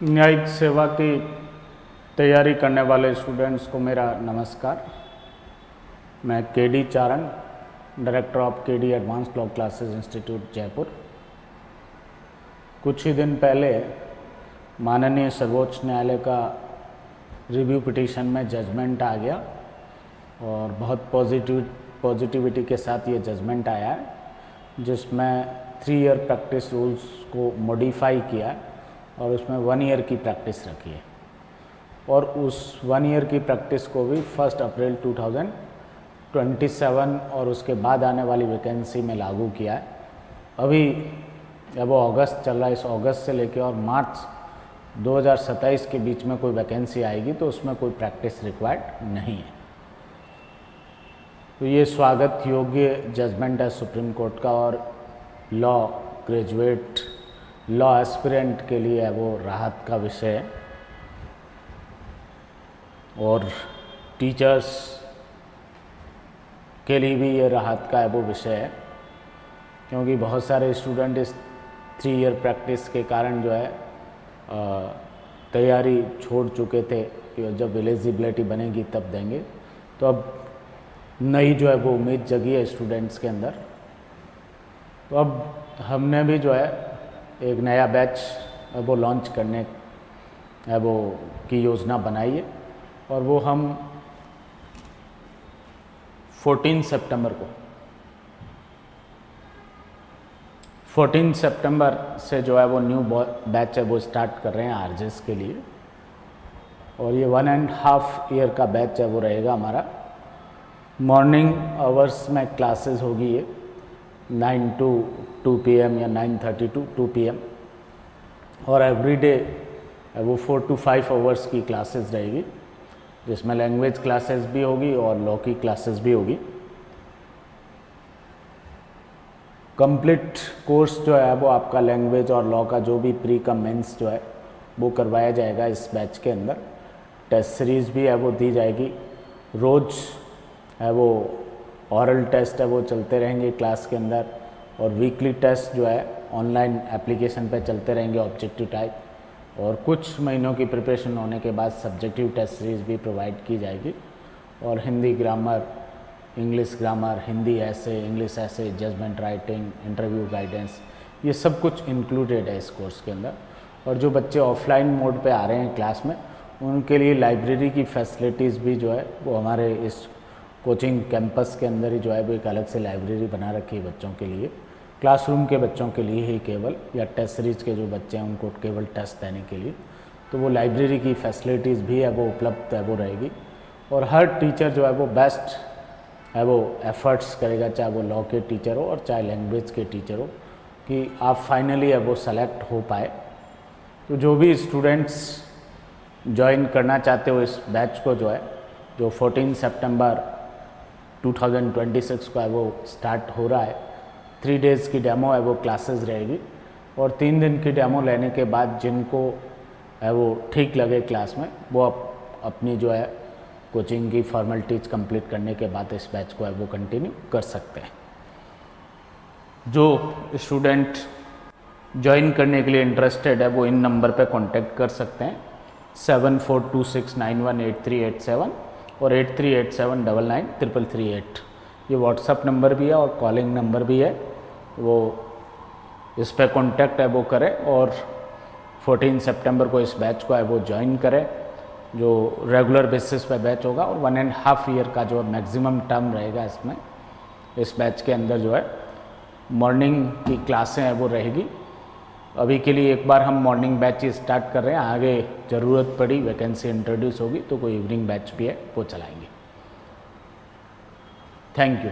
न्यायिक सेवा की तैयारी करने वाले स्टूडेंट्स को मेरा नमस्कार। मैं KD Charan, director of KD advanced law classes institute Jaipur. कुछ ही दिन पहले माननीय सर्वोच्च न्यायालय का रिव्यू पिटीशन में जजमेंट आ गया और बहुत पॉजिटिविटी के साथ ये जजमेंट आया है, जिसमें 3 ईयर प्रैक्टिस रूल्स को मॉडिफाई किया है और उसमें 1 ईयर की प्रैक्टिस रखी है और उस 1 ईयर की प्रैक्टिस को भी 1 अप्रैल 2027 और उसके बाद आने वाली वैकेंसी में लागू किया है। अभी वो अगस्त चल रहा है, इस अगस्त से लेकर और मार्च 2027 के बीच में कोई वैकेंसी आएगी तो उसमें कोई प्रैक्टिस रिक्वायर्ड नहीं है। तो ये स्वागत योग्य जजमेंट है सुप्रीम कोर्ट का और लॉ ग्रेजुएट लॉ एस्पिरेंट के लिए वो राहत का विषय है और टीचर्स के लिए भी ये राहत का वो विषय है, क्योंकि बहुत सारे स्टूडेंट इस 3 ईयर प्रैक्टिस के कारण जो है तैयारी छोड़ चुके थे कि जब एलिजिबिलिटी बनेगी तब देंगे। तो अब नई जो है वो उम्मीद जगी है स्टूडेंट्स के अंदर। तो अब हमने भी जो है एक नया बैच वो लॉन्च करने वो की योजना बनाई है और वो हम 14 सितंबर से जो है वो न्यू बैच है वो स्टार्ट कर रहे हैं आरजेस के लिए। और ये 1.5 ईयर का बैच है वो रहेगा हमारा। मॉर्निंग आवर्स में क्लासेस होगी ये 9 to 2 PM या 9:30 to 2 PM और एवरीडे वो 4 to 5 आवर्स की क्लासेस रहेगी, जिसमें लैंग्वेज क्लासेस भी होगी और लॉ की क्लासेस भी होगी। कंप्लीट कोर्स जो है वो आपका लैंग्वेज और लॉ का जो भी प्री का मेंस जो है वो करवाया जाएगा इस बैच के अंदर। टेस्ट सीरीज़ भी है वो दी जाएगी, रोज़ है वो ऑरल टेस्ट है वो चलते रहेंगे क्लास के अंदर और वीकली टेस्ट जो है ऑनलाइन एप्लीकेशन पे चलते रहेंगे ऑब्जेक्टिव टाइप। और कुछ महीनों की प्रिपरेशन होने के बाद सब्जेक्टिव टेस्ट सीरीज़ भी प्रोवाइड की जाएगी और Hindi grammar, English grammar, Hindi ऐसे, इंग्लिश ऐसे, जजमेंट राइटिंग, इंटरव्यू गाइडेंस, ये सब कुछ इंक्लूडेड है इस कोर्स के अंदर। और जो बच्चे ऑफलाइन मोड पे आ रहे हैं क्लास में, उनके लिए लाइब्रेरी की फैसिलिटीज़ भी जो है वो हमारे इस कोचिंग कैंपस के अंदर ही जो है वो एक अलग से लाइब्रेरी बना रखी है बच्चों के लिए, क्लासरूम के बच्चों के लिए ही केवल, या टेस्ट सीरीज के जो बच्चे हैं उनको केवल टेस्ट देने के लिए। तो वो लाइब्रेरी की फैसिलिटीज़ भी है वो उपलब्ध है वो रहेगी और हर टीचर जो है वो बेस्ट है वो एफर्ट्स करेगा, चाहे वो लॉ के टीचर हो और चाहे लैंग्वेज के टीचर हो, कि आप फाइनली है वो सेलेक्ट हो पाए। तो जो भी स्टूडेंट्स ज्वाइन करना चाहते हो इस बैच को जो है, जो 14 सितंबर 2026 को है वो स्टार्ट हो रहा है, 3 डेज़ की डेमो है वो क्लासेस रहेगी और 3 दिन की डेमो लेने के बाद जिनको है वो ठीक लगे क्लास में, वो अपनी जो है कोचिंग की फॉर्मेलिटीज़ कंप्लीट करने के बाद इस बैच को है वो कंटिन्यू कर सकते हैं। जो स्टूडेंट ज्वाइन करने के लिए इंटरेस्टेड है वो इन नंबर पे कांटेक्ट कर सकते हैं 7426918387 और 8387993338। ये व्हाट्सअप नंबर भी है और कॉलिंग नंबर भी है, वो इस पर कांटेक्ट है वो करें और 14 सितंबर को इस बैच को है वो ज्वाइन करें, जो रेगुलर बेसिस पे बैच होगा और 1.5 ईयर का जो मैक्सिमम टर्म रहेगा इसमें, इस बैच के अंदर जो है मॉर्निंग की क्लासें हैं वो रहेगी। अभी के लिए एक बार हम मॉर्निंग बैच ही स्टार्ट कर रहे हैं, आगे ज़रूरत पड़ी वैकेंसी इंट्रोड्यूस होगी तो कोई इवनिंग बैच भी है वो चलाएंगे। Thank you.